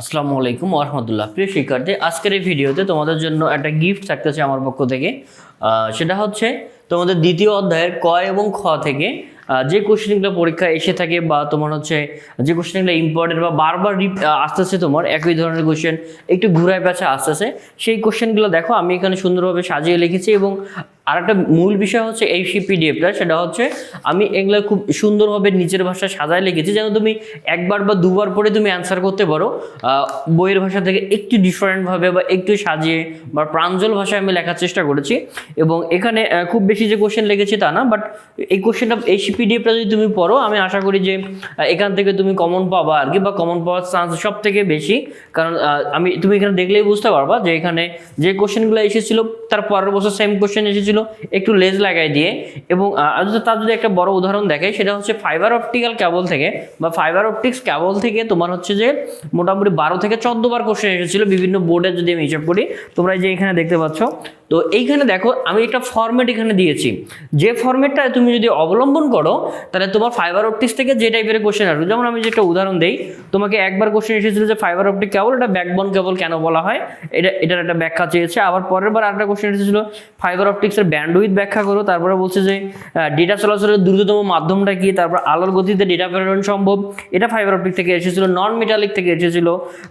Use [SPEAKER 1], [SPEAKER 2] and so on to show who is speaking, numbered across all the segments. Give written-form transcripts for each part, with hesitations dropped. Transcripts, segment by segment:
[SPEAKER 1] আসসালামু আলাইকুম ওয়া রাহমাতুল্লাহ। প্রিয় শিক্ষার্থী, আজকের এই ভিডিওতে তোমাদের জন্য একটা গিফট থাকতেছে আমার পক্ষ থেকে। সেটা হচ্ছে তোমাদের দ্বিতীয় অধ্যায়ের ক এবং খ থেকে যে কোশ্চেনগুলো পরীক্ষা এসে থাকে বা তোমার হচ্ছে যে কোশ্চেনগুলো ইম্পর্টেন্ট বা বারবার আসতেছে, তোমার একই ধরনের কোশ্চেন একটু ঘুরায় পেঁচা আসতেছে, সেই কোশ্চেনগুলো দেখো আমি এখানে সুন্দরভাবে সাজিয়ে লিখেছি। এবং আর একটা মূল বিষয় হচ্ছে এই পিডিএফটা, সেটা হচ্ছে আমি এগুলো খুব সুন্দরভাবে নিচের ভাষায় সাজায় লিখেছি যেন তুমি একবার বা দুবার পরে তুমি অ্যান্সার করতে পারো। বইয়ের ভাষা থেকে একটু ডিফারেন্টভাবে বা একটু সাজিয়ে বা প্রাঞ্জল ভাষায় আমি লেখার চেষ্টা করেছি। এবং এখানে খুব বেশি যে কোশ্চেন লিখেছি তা না, বাট এই কোশ্চেনটা এই পিডিএফটা যদি তুমি পড়ো আমি আশা করি যে এখান থেকে তুমি কমন পাবা আর কি, বা কমন পাওয়ার চান্স সব থেকে বেশি। কারণ তুমি এখানে দেখলেই বুঝতে পারবা যে এখানে যে কোশ্চেনগুলো এসেছিল তার পরের বছর সেম কোশ্চেন এসেছিল একটু লেজ লাগাই দিয়ে। এবং তার যদি একটা বড় উদাহরণ দেখে, সেটা হচ্ছে ফাইবার অপটিক্যাল কেবল থেকে বা ফাইবার অপটিক্স কেবল থেকে তোমার হচ্ছে যে মোটামুটি 12 থেকে 14 বার কোশ্চেন এসেছিল বিভিন্ন বোর্ডে, যদি আমি হিসাব করি। তোমরা যে এখানে দেখতে পাচ্ছ, তো এইখানে দেখো আমি একটা ফরম্যাট এখানে দিয়েছি, যে ফরম্যাটটা তুমি যদি অবলম্বন করো তাহলে তোমার ফাইবার অপটিক্স থেকে যে টাইপের কোশ্চেন আসবে। যেমন আমি যে একটা উদাহরণ দেই, তোমাকে একবার কোশ্চেন এসেছিল যে ফাইবার অপটিক কেবল এটা ব্যাকবোন কেবল কেন বলা হয়, এটার একটা ব্যাখ্যা চেয়েছে। আবার পরের বার আরেকটা কোশ্চেন এসেছিল ফাইবার অপটিক্সের ব্যান্ডউইথ ব্যাখ্যা করো, তারপরে বলছে যে ডেটা চলাচলের দ্রুততম মাধ্যমটা কি, তারপর আলোর গতিতে ডেটা প্রেরণ সম্ভব, এটা ফাইবার অপটিক থেকে এসেছিল। নন মেটালিক থেকে এসেছিল,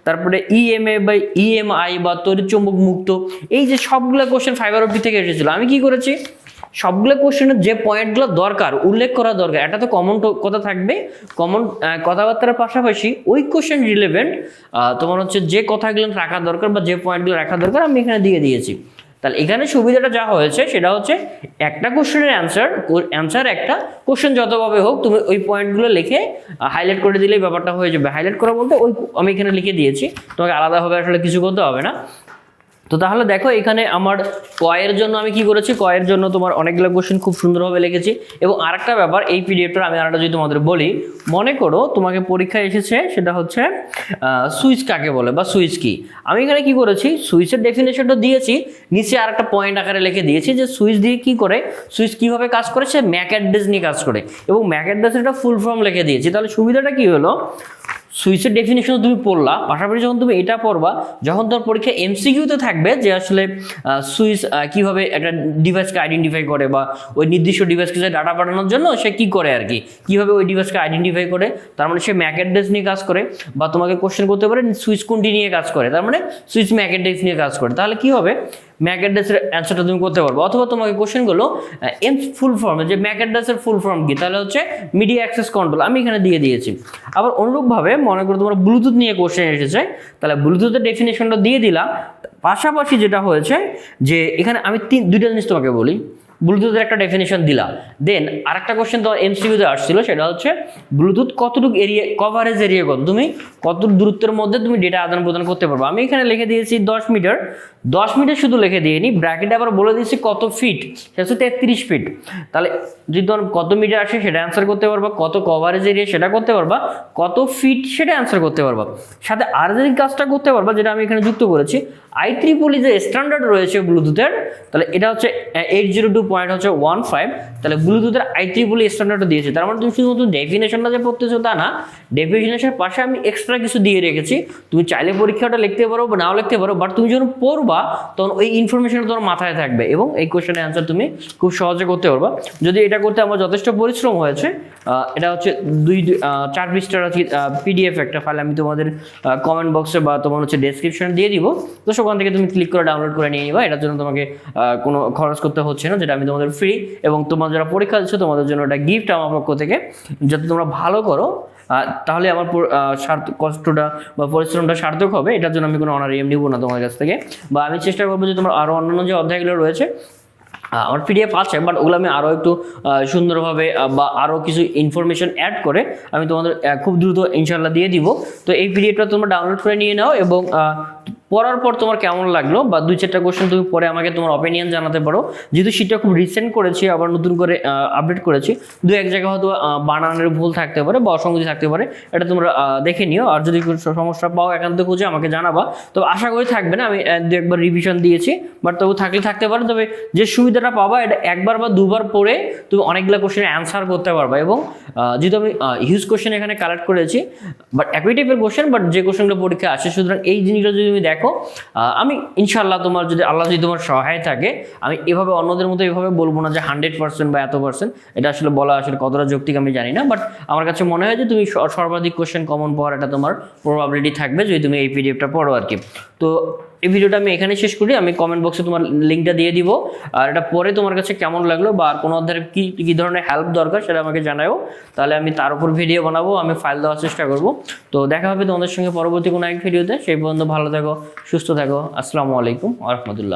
[SPEAKER 1] তারপরে ইএমএ বা ইএমআই বা তড়িৎ চুম্বক মুক্ত, এই যে সবগুলো কোশ্চেন ফাইবার অপটিক থেকে এসেছিল। আমি কি করেছি, সবগুলো কোশ্চেনের যে পয়েন্টগুলো দরকার উল্লেখ করা দরকার, এটা তো কমন কথা থাকবে, কমন কথাবার্তার পাশাপাশি ওই কোশ্চেন রিলেভেন্ট তোমার হচ্ছে যে কথাগুলো রাখা দরকার বা যে পয়েন্টগুলো রাখা দরকার আমি এখানে দিয়ে দিয়েছি। তাহলে এখানে সুবিধাটা যা হয়েছে সেটা হচ্ছে একটা কোশ্চেনের অ্যান্সার একটা কোশ্চেন যতভাবে হোক তুমি ওই পয়েন্টগুলো লিখে হাইলাইট করে দিলেই ব্যাপারটা হয়ে যাবে। হাইলাইট করা বলতে ওই আমি এখানে লিখে দিয়েছি, তোমাকে আলাদাভাবে আসলে কিছু করতে হবে না। তো তাহলে দেখো এখানে আমার কয়ের জন্য আমি কি করেছি, কয়ের জন্য তোমার অনেকগুলো কোশ্চেন খুব সুন্দরভাবে লিখেছি। এবং আরেকটা ব্যাপার, এই পিডিএফটা আমি আরেকটা যদি তোমাদের বলি, মনে করো তোমাকে পরীক্ষায় এসেছে সেটা হচ্ছে সুইচ কাকে বলে বা সুইচ কি। আমি এখানে কি করেছি, সুইচের ডেফিনেশনটা দিয়েছি, নিচে আরেকটা পয়েন্ট আকারে লিখে দিয়েছি যে সুইচ দিয়ে কি করে, সুইচ কিভাবে কাজ করে, সে ম্যাক অ্যাড্রেস নিয়ে কাজ করে। এবং ম্যাক অ্যাড্রেসের একটা ফুল ফর্ম লিখে দিয়েছি। তাহলে সুবিধাটা কি হলো, সুইচের ডেফিনেশন তুমি পড়লা, পাশাপাশি যখন তুমি এটা পড়বা, যখন তোমার পরীক্ষা এমসিকিউতে থাকবে যে আসলে সুইচ কিভাবে একটা ডিভাইসকে আইডেন্টিফাই করে বা ওই নির্দিষ্ট ডিভাইসকে ডাটা পাঠানোর জন্য সে কি করে আর কি, কিভাবে ওই ডিভাইসকে আইডেন্টিফাই করে, তার মানে সে ম্যাক অ্যাড্রেস নিয়ে কাজ করে। বা তোমাকে কোশ্চেন করতে পারে সুইচ কোনটি নিয়ে কাজ করে, তার মানে সুইচ ম্যাক অ্যাড্রেস নিয়ে কাজ করে। তাহলে কি হবে, ম্যাক অ্যাড্রেসের অ্যান্সারটা তুমি করতে পারবে। অথবা তোমাকে কোশ্চেনগুলো ফুল ফর্মে যে ম্যাক অ্যাড্রেসের ফুল ফর্ম কি, তাহলে হচ্ছে মিডিয়া অ্যাক্সেস কন্ট্রোল, আমি এখানে দিয়ে দিয়েছি। আবার অনুরূপভাবে মনে করো তোমার ব্লুটুথ নিয়ে কোশ্চেন এসেছে, তাহলে ব্লুটুথের ডেফিনেশনটা দিয়ে দিলাম। পাশাপাশি যেটা হয়েছে যে এখানে আমি দুইটা জিনিস তোমাকে বলি, ব্লুটুথের একটা ডেফিনেশন দিলাম, দেন আরেকটা কোশ্চেন তোমার এমসিকিউতে আসছিল, সেটা হচ্ছে ব্লুটুথ কতটুকু এরিয়া, কভারেজ এরিয়া কত, তুমি কত দূরত্বের মধ্যে তুমি ডেটা আদান প্রদান করতে পারবো। আমি এখানে লিখে দিয়েছি 10 মিটার। 10 মিটার শুধু লিখে দিয়ে নি, ব্র্যাকেটে আবার বলে দিয়েছি কত ফিট, সেটা হচ্ছে 33 ফিট। তাহলে যদি তোমার কত মিটার আসে সেটা অ্যান্সার করতে পারবা, কত কভারেজ এরিয়া সেটা করতে পারবা, কত ফিট সেটা অ্যান্সার করতে পারবা। সাথে আর যে কাজটা করতে পারবা, যেটা আমি এখানে যুক্ত করেছি, IEEE যে স্ট্যান্ডার্ড রয়েছে ব্লুটুথের, তাহলে এটা হচ্ছে 802.15, তাহলে ব্লুটুথের IEEE স্ট্যান্ডার্ড দিয়েছে। তার মানে তুমি শুধুমাত্র ডেফিনেশনটা যে পড়তেছো তা না, ডেফিনেশনের পাশে আমি এক্সট্রা কিছু দিয়ে রেখেছি। তুমি চাইলে পরীক্ষাটা লিখতে পারো বা নাও লিখতে পারো, বাট তুমি যখন পড়বা তখন ওই ইনফরমেশনটা তোমার মাথায় থাকবে এবং এই কোশ্চেনের অ্যান্সার তুমি খুব সহজে করতে পারবা। যদি এটা করতে আমার যথেষ্ট পরিশ্রম হয়েছে, এটা হচ্ছে 4 পৃষ্ঠার পিডিএফ একটা ফাইল আমি তোমাদের কমেন্ট বক্সে বা তোমার হচ্ছে ডেসক্রিপশনে দিয়ে দিব। তো সেখান থেকে তুমি ক্লিক করে ডাউনলোড করে নিয়ে নিবা। এটার জন্য তোমাকে কোনো খরচ করতে হচ্ছে না, যেটা আমি তোমাদের ফ্রি। এবং তোমার যারা পরীক্ষা দিচ্ছ তোমাদের জন্য একটা গিফট আমার পক্ষ থেকে, যাতে তোমরা ভালো করো, তাহলে আমার কষ্টটা বা পরিশ্রমটা সার্থক হবে। এটার জন্য আমি কোনো অনারিয়াম নিব না তোমার কাছ থেকে, বা আমি চেষ্টা করবো যে তোমার আরও অন্যান্য যে অধ্যায়গুলো রয়েছে আমার পিডিএফ আছে, বাট ওগুলো আমি আরও একটু সুন্দরভাবে বা আরও কিছু ইনফরমেশন অ্যাড করে আমি তোমাদের খুব দ্রুত ইনশাল্লাহ দিয়ে দিব। তো এই পিডিএফটা তোমরা ডাউনলোড করে নিয়ে নাও এবং পড়ার পর তোমার কেমন লাগলো, বা 2-4টা কোশ্চেন তুমি পরে আমাকে তোমার অপিনিয়ন জানাতে পারো। যেহেতু শীটটা খুব রিসেন্ট করেছি, আবার নতুন করে আপডেট করেছি, 2-1 জায়গায় হয়তো বানানের ভুল থাকতে পারে বা অসঙ্গতি থাকতে পারে, এটা তোমরা দেখে নিও। আর যদি কোনো সমস্যা পাও একান্ত খুঁজে আমাকে জানাবা। তবে আশা করি থাকবে না, আমি 2-1বার রিভিশন দিয়েছি, বাট তবু থাকলে থাকতে পারে। তবে যে সুবিধাটা পাবা, এটা 1বার বা 2বার পড়ে তুমি অনেকগুলো কোশ্চেনের অ্যান্সার করতে পারবা। এবং যেহেতু আমি হিউজ কোশ্চেন এখানে কালেক্ট করেছি, বাট একই টাইপের কোশ্চেন, বাট যে কোশ্চেনগুলো পরীক্ষা আসে, সুতরাং এই জিনিসগুলো যদি তুমি দেখো, আমি ইনশাআল্লাহ তোমার যদি আল্লাহ যদি তোমার সহায় থাকে, আমি এভাবে অন্যদের মতো এভাবে বলবো না যে 100% বা এত %, এটা আসলে বলা আসলে কতটা যৌক্তিক আমি জানি না, বাট আমার কাছে মনে হয় যে তুমি সর্বাধিক কোশ্চেন কমন পাওয়ার এটা তোমার প্রবাবিলিটি থাকবে যদি তুমি এই পিডিএফটা পড়ো আর কি। তো এই ভিডিওটা আমি এখানে শেষ করি। আমি কমেন্ট বক্সে তোমার লিঙ্কটা দিয়ে দিব, আর এটা পরে তোমার কাছে কেমন লাগলো বা আর কোনো অধ্যায়ের কি ধরনের হেল্প দরকার সেটা আমাকে জানাও, তাহলে আমি তার উপর ভিডিও বানাবো, আমি ফাইল দেওয়ার চেষ্টা করব। তো দেখা হবে তোমাদের সঙ্গে পরবর্তী কোনো এক ভিডিওতে। সেই পর্যন্ত ভালো থাকো, সুস্থ থাকো। আসসালামু আলাইকুম ওয়া রাহমাতুল্লাহ।